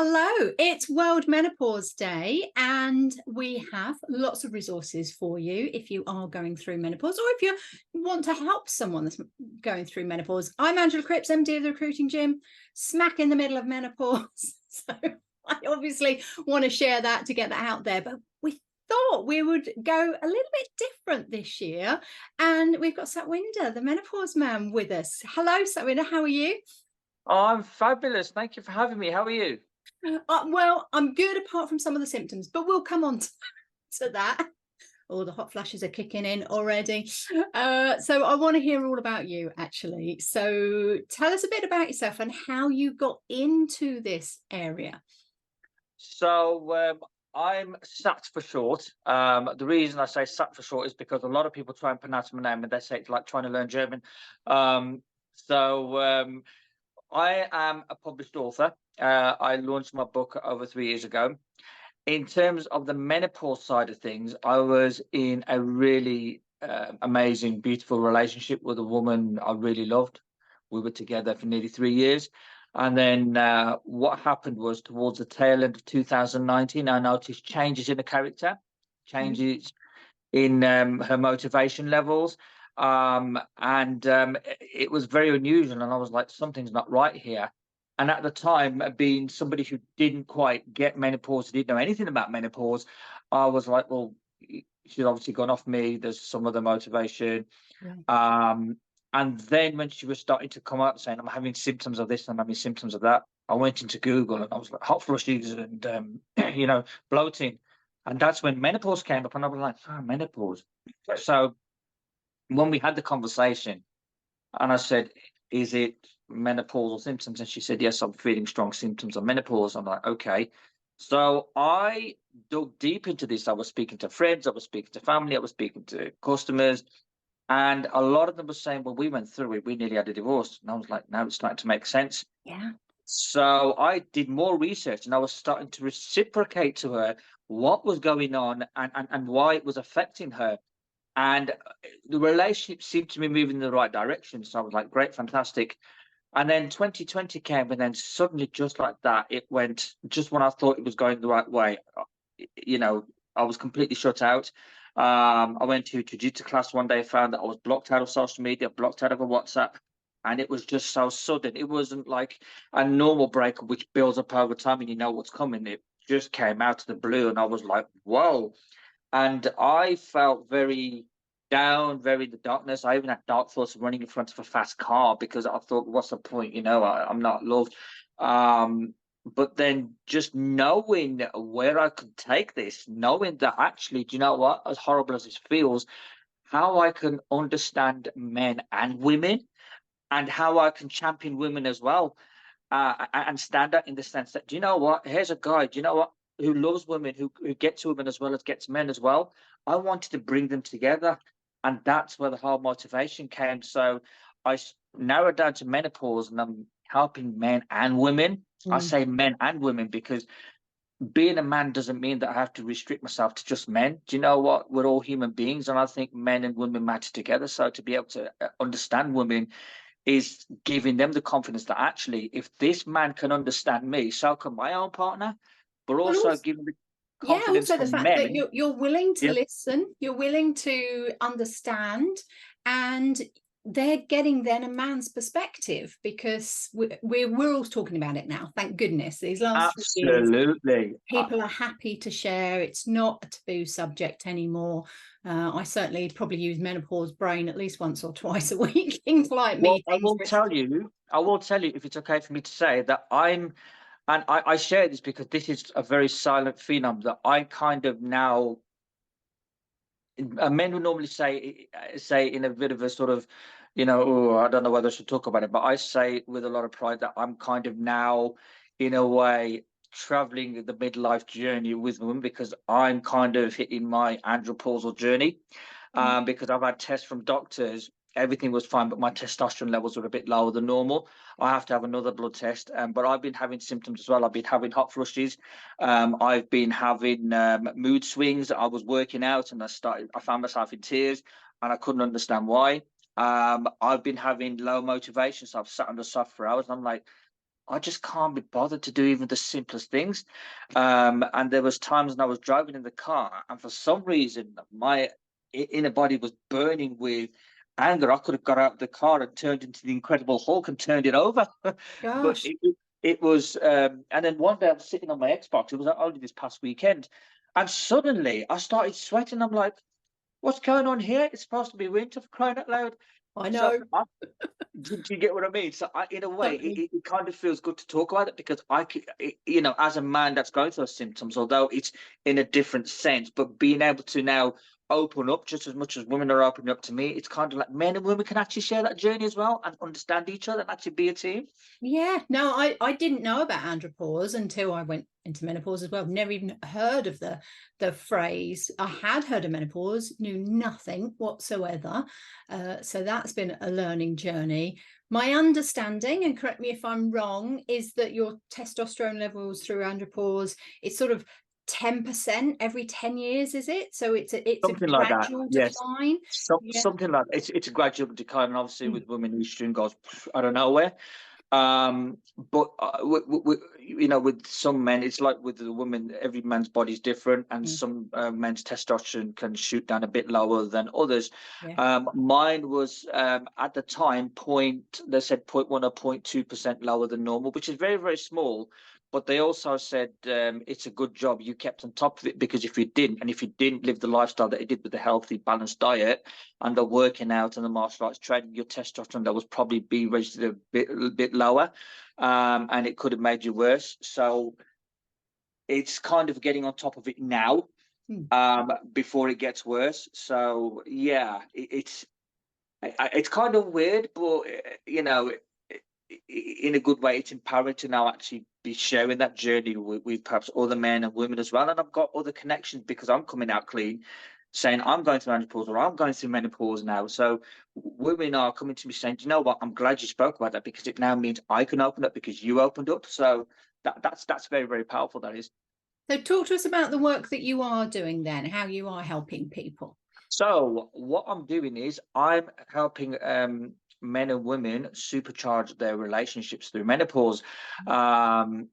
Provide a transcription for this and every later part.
Hello, it's World Menopause Day, and we have lots of resources for you if you are going through menopause or if you want to help someone that's going through menopause. I'm Angela Cripps, MD of the Recruiting Gym, smack in the middle of menopause. So I obviously want to share that to get that out there, but we thought we would go a little bit different this year, and we've got Satwinder, the menopause man, with us. Hello, Satwinder, how are you? Oh, I'm fabulous. Thank you for having me. How are you? Well, I'm good apart from some of the symptoms, but we'll come on to that. Oh, the hot flashes are kicking in already. So I want to hear all about you, actually. So tell us a bit about yourself and how you got into this area. So I'm Sat for short. The reason I say Sat for short is because a lot of people try and pronounce my name and they say it's like trying to learn German. So I am a published author. I launched my book over 3 years ago. In terms of the menopause side of things, I was in a really amazing, beautiful relationship with a woman I really loved. We were together for nearly 3 years. And then what happened was towards the tail end of 2019, I noticed changes in the character, Mm. changes in her motivation levels. And it was very unusual. And I was like, something's not right here. And at the time, being somebody who didn't quite get menopause, didn't know anything about menopause, I was like, well, she's obviously gone off me. There's some other motivation. Yeah. Um, and then when she was starting to come out saying, I'm having symptoms of this, I'm having symptoms of that, I went into Google and I was like, hot flushes and, bloating. And that's when menopause came up. And I was like, oh, menopause. So when we had the conversation, and I said, is it menopausal symptoms? And she said, yes, I'm feeling strong symptoms of menopause. I'm like, okay. So I dug deep into this. I was speaking to friends, I was speaking to family, I was speaking to customers, and a lot of them were saying, well, we went through it, we nearly had a divorce. And I was like, now it's starting to make sense. Yeah. So I did more research and I was starting to reciprocate to her what was going on and why it was affecting her. And the relationship seemed to be moving in the right direction. So I was like, great, fantastic. And then 2020 came, and then suddenly, just like that, it went just when I thought it was going the right way. You know, I was completely shut out. I went to jiu-jitsu class one day, found that I was blocked out of social media, blocked out of a WhatsApp, and it was just so sudden. It wasn't like a normal breakup which builds up over time and you know what's coming. It just came out of the blue, and I was like, whoa. And I felt very down, very in the darkness. I even had dark thoughts of running in front of a fast car because I thought, what's the point? I'm not loved. But then just knowing where I could take this, knowing that actually, do you know what? As horrible as this feels, how I can understand men and women and how I can champion women as well, and stand out in the sense that, do you know what? Here's a guy, do you know what? Who loves women, who gets women as well as gets men as well. I wanted to bring them together. And that's where the whole motivation came. So narrowed down to menopause, and I'm helping men and women. I Mm. say men and women because being a man doesn't mean that I have to restrict myself to just men. Do you know what? We're all human beings, and I think men and women matter together. So to be able to understand women is giving them the confidence that actually, if this man can understand me, so can my own partner, but Well, also also, giving the yeah, confidence also for the fact that men. you're willing to Yeah, listen, you're willing to understand, and they're getting then a man's perspective because we're all talking about it now. Thank goodness. These last 3 years, absolutely. people are happy to share. It's not a taboo subject anymore. I certainly probably use menopause brain at least once or twice a week in client Well, meetings. I will tell you, if it's okay for me to say that I share this because this is a very silent phenom that I kind of now, men would normally say in a bit of a sort of, oh, I don't know whether I should talk about it, but I say with a lot of pride that I'm kind of now, in a way, traveling the midlife journey with women because I'm kind of hitting my andropausal journey. Mm. Because I've had tests from doctors, everything was fine, but my testosterone levels were a bit lower than normal. I have to have another blood test. But I've been having symptoms as well. I've been having hot flushes. I've been having mood swings. I was working out and I found myself in tears and I couldn't understand why. I've been having low motivation. So I've sat on the sofa for hours and I'm like, I just can't be bothered to do even the simplest things. And there was times when I was driving in the car, and for some reason, my inner body was burning with anger. I could have got out of the car and turned into the Incredible Hulk and turned it over, but Gosh. it was. And then one day I was sitting on my Xbox. It was only this past weekend, and suddenly I started sweating. I'm like, "What's going on here? It's supposed to be winter, for crying out loud." I So know. do you get what I mean? So in a way, Totally. it kind of feels good to talk about it because as a man that's going through those symptoms, although it's in a different sense, but being able to now open up just as much as women are opening up to me, it's kind of like men and women can actually share that journey as well and understand each other and actually be a team. Yeah, no, I didn't know about andropause until I went into menopause as well. Never even heard of the phrase. I had heard of menopause, knew nothing whatsoever. So that's been a learning journey. My understanding, and correct me if I'm wrong, is that your testosterone levels through andropause, it's sort of 10% every 10 years, is it? So it's a Something like that. gradual Yes. decline. Yeah. Something like that. It's a gradual decline, and obviously Mm, with women, estrogen goes out of nowhere. But with some men, it's like with the women, every man's body is different, and mm, some men's testosterone can shoot down a bit lower than others. yeah. Mine was at the time they said 0.1 or 0.2% lower than normal, which is very, very small. But they also said it's a good job you kept on top of it, because if you didn't, and if you didn't live the lifestyle that you did with a healthy, balanced diet, and the working out and the martial arts training, your testosterone levels probably be registered a bit lower, and it could have made you worse. So it's kind of getting on top of it now, Mm. before it gets worse. So yeah, it's kind of weird, but in a good way, it's empowering to now actually be sharing that journey with perhaps other men and women as well. And I've got other connections because I'm coming out clean, saying I'm going through menopause or I'm going through menopause now. So women are coming to me saying, "Do you know what? I'm glad you spoke about that because it now means I can open up because you opened up." So that's very, very powerful. That is. So talk to us about the work that you are doing then, how you are helping people. So what I'm doing is I'm helping men and women supercharge their relationships through menopause, um,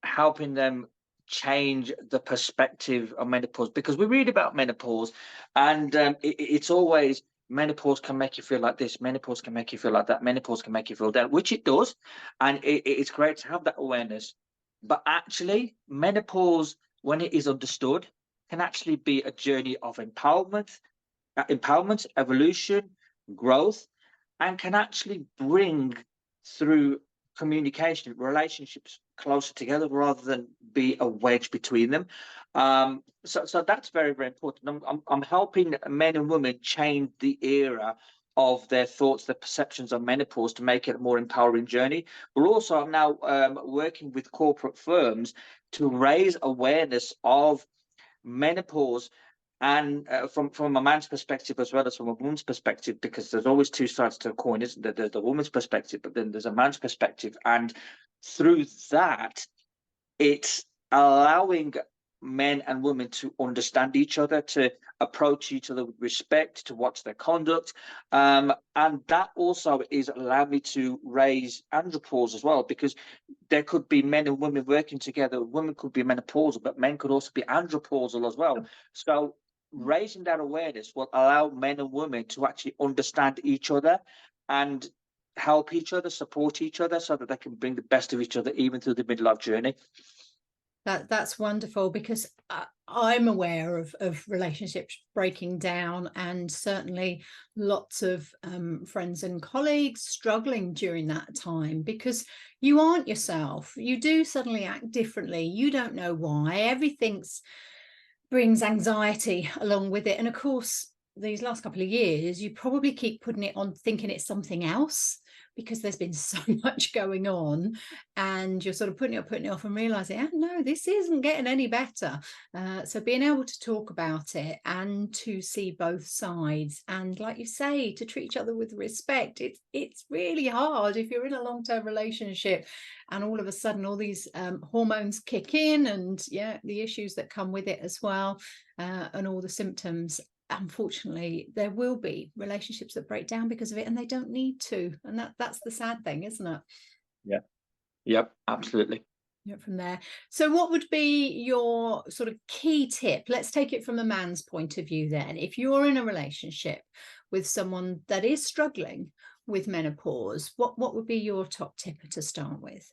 helping them change the perspective of menopause, because we read about menopause, and it's always menopause can make you feel like this, menopause can make you feel like that, menopause can make you feel that, which it does, and it's great to have that awareness. But actually, menopause, when it is understood, can actually be a journey of empowerment, evolution, growth, and can actually bring through communication, relationships closer together rather than be a wedge between them. So that's very, very important. I'm helping men and women change the era of their thoughts, their perceptions on menopause to make it a more empowering journey. But also, I'm now working with corporate firms to raise awareness of menopause, and from a man's perspective as well as from a woman's perspective, because there's always two sides to a coin, isn't there? There's the woman's perspective, but then there's a man's perspective, and through that, it's allowing men and women to understand each other, to approach each other with respect, to watch their conduct. And that also is allowed me to raise andropause as well, because there could be men and women working together. Women could be menopausal, but men could also be andropausal as well. So raising that awareness will allow men and women to actually understand each other and help each other, support each other, so that they can bring the best of each other even through the midlife journey. That's wonderful, because I'm aware of relationships breaking down, and certainly lots of friends and colleagues struggling during that time, because you aren't yourself. You do suddenly act differently. You don't know why. Everything's brings anxiety along with it. And of course, these last couple of years, you probably keep putting it on thinking it's something else, because there's been so much going on, and you're sort of putting it off and realizing, oh, no, this isn't getting any better. So being able to talk about it and to see both sides, and like you say, to treat each other with respect, it's really hard if you're in a long-term relationship and all of a sudden all these hormones kick in, and yeah, the issues that come with it as well, and all the symptoms. Unfortunately, there will be relationships that break down because of it, and they don't need to, and that's the sad thing, isn't it? Yeah. Yep, absolutely. Yeah, from there. So what would be your sort of key tip? Let's take it from a man's point of view then. If you're in a relationship with someone that is struggling with menopause, what would be your top tip to start with?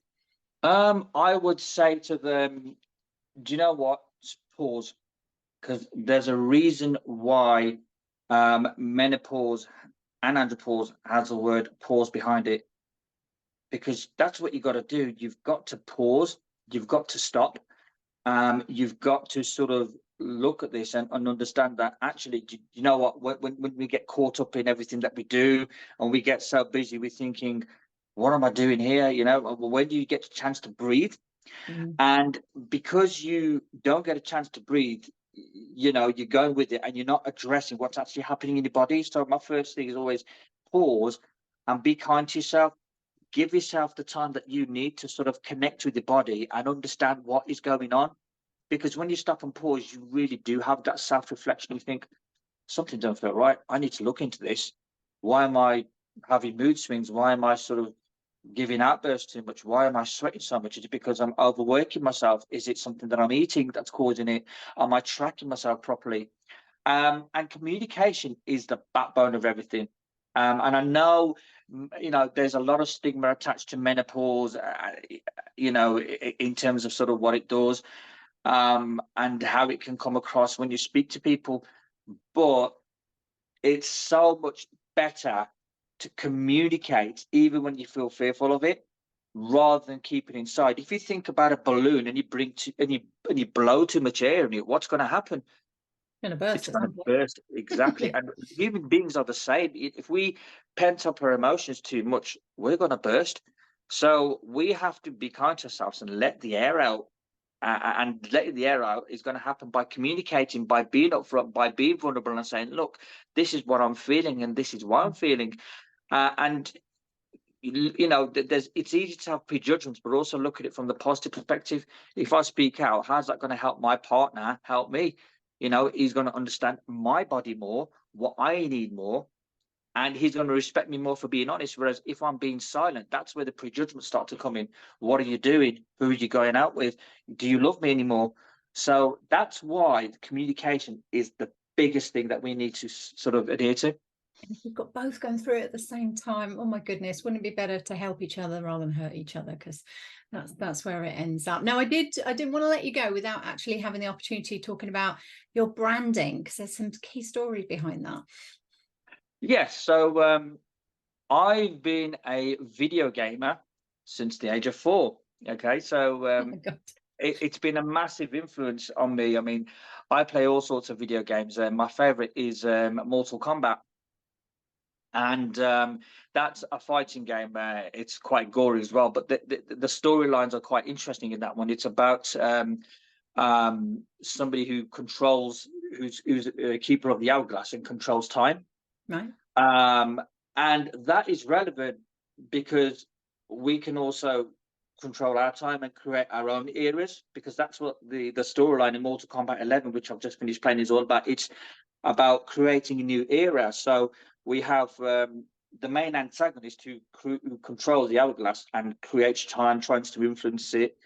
I would say to them, do you know what? Just pause, because there's a reason why menopause and andropause has the word pause behind it, because that's what you got to do. You've got to pause. You've got to stop. You've got to sort of look at this and understand that actually, you know what? When we get caught up in everything that we do and we get so busy, we're thinking, what am I doing here? You know, when do you get a chance to breathe? Mm. And because you don't get a chance to breathe, you know, you're going with it and you're not addressing what's actually happening in your body. So my first thing is always pause and be kind to yourself. Give yourself the time that you need to sort of connect with your body and understand what is going on. Because when you stop and pause, you really do have that self-reflection. You think, something don't feel right. I need to look into this. Why am I having mood swings? Why am I sort of giving outbursts too much? Why am I sweating so much? Is it because I'm overworking myself? Is it something that I'm eating that's causing it? Am I tracking myself properly? And communication is the backbone of everything. And I know, you know, there's a lot of stigma attached to menopause, you know, in terms of sort of what it does, and how it can come across when you speak to people. But it's so much better to communicate even when you feel fearful of it, rather than keep it inside. If you think about a balloon and you bring to and you blow too much air in it, what's going to happen? Gonna burst It's at going to some point. burst. Exactly. And human beings are the same. If we pent up our emotions too much, we're going to burst. So we have to be kind to ourselves and let the air out. And letting the air out is going to happen by communicating, by being upfront, by being vulnerable and saying, look, this is what I'm feeling and this is why I'm feeling. And you know, there's it's easy to have prejudgments, but also look at it from the positive perspective. If I speak out, how's that going to help my partner help me? You know, he's going to understand my body more, what I need more, and he's going to respect me more for being honest. Whereas if I'm being silent, that's where the prejudgments start to come in. What are you doing? Who are you going out with? Do you love me anymore? So that's why communication is the biggest thing that we need to sort of adhere to. If you've got both going through it at the same time, oh my goodness, wouldn't it be better to help each other rather than hurt each other? Because that's where it ends up. Now, I didn't want to let you go without actually having the opportunity talking about your branding, because there's some key stories behind that. Yes. So I've been a video gamer since the age of 4. Okay, so Oh my God. it's been a massive influence on me. I mean, I play all sorts of video games, and my favorite is Mortal Kombat, and that's a fighting game. It's quite gory as well, but the storylines are quite interesting in that one. It's about somebody who controls, who's a keeper of the hourglass and controls time. Right. Um, and that is relevant because we can also control our time and create our own eras, because that's what the storyline in Mortal Kombat 11, which I've just finished playing, is all about. It's about creating a new era. So we have the main antagonist who controls the hourglass and creates time, tries to influence it,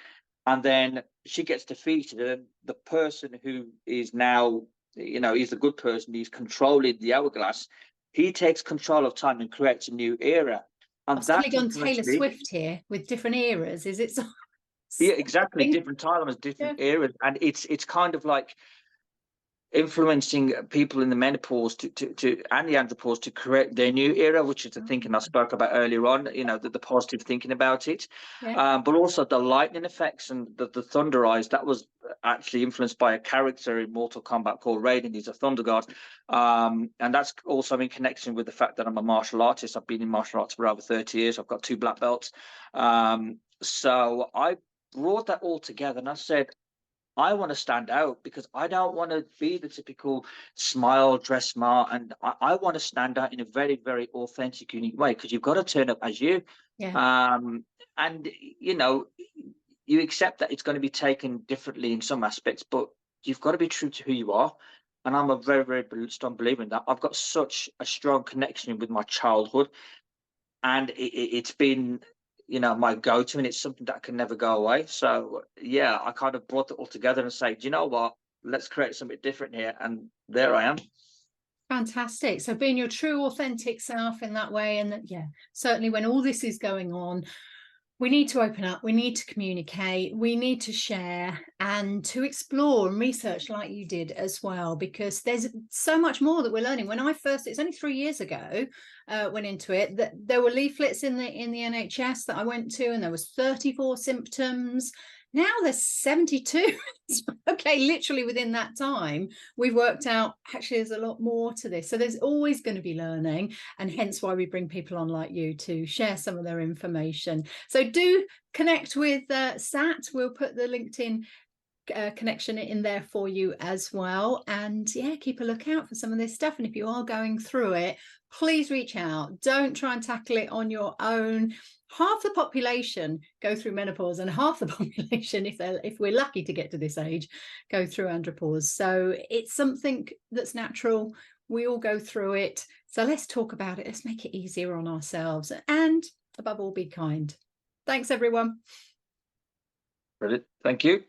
and then she gets defeated, and the person who is now, you know, he's a good person, he's controlling the hourglass, he takes control of time and creates a new era, I've and suddenly that gone influenced Taylor me. Swift here with different eras. Is it Yeah, exactly, something? different timelines, different Yeah. eras, and it's kind of like influencing people in the menopause to and the andropause to create their new era, which is the thinking I Oh, spoke about earlier on, you know, the positive thinking about it. yeah. But also the lightning effects and the thunder eyes, that was actually influenced by a character in Mortal Kombat called Raiden. He's a thunder god. And that's also in connection with the fact that I'm a martial artist. I've been in martial arts for over 30 years. I've got 2 black belts. So I brought that all together and I said, I want to stand out because I don't want to be the typical smile, dress smart, and I want to stand out in a very, very authentic, unique way, because you've got to turn up as you. Yeah. Um, and you know, you accept that it's going to be taken differently in some aspects, but you've got to be true to who you are. And I'm a very, very strong believer in that. I've got such a strong connection with my childhood, and it's been my go-to, and it's something that can never go away. So yeah, I kind of brought it all together and say, do you know what? Let's create something different here. And there I am. Fantastic. So being your true, authentic self in that way. And that, yeah, certainly when all this is going on, we need to open up, we need to communicate, we need to share and to explore and research like you did as well, because there's so much more that we're learning. When I first, it's only 3 years ago, went into it, that there were leaflets in the NHS that I went to, and there was 34 symptoms. Now there's 72. Okay, literally within that time, we've worked out actually there's a lot more to this. So there's always going to be learning, and hence why we bring people on like you to share some of their information. So do connect with Sat. We'll put the LinkedIn connection in there for you as well. And yeah, keep a lookout for some of this stuff. And if you are going through it, please reach out. Don't try and tackle it on your own. Half the population go through menopause, and half the population, if we're lucky to get to this age, go through andropause. So it's something that's natural. We all go through it. So let's talk about it. Let's make it easier on ourselves, and above all, be kind. Thanks, everyone. Brilliant. Thank you.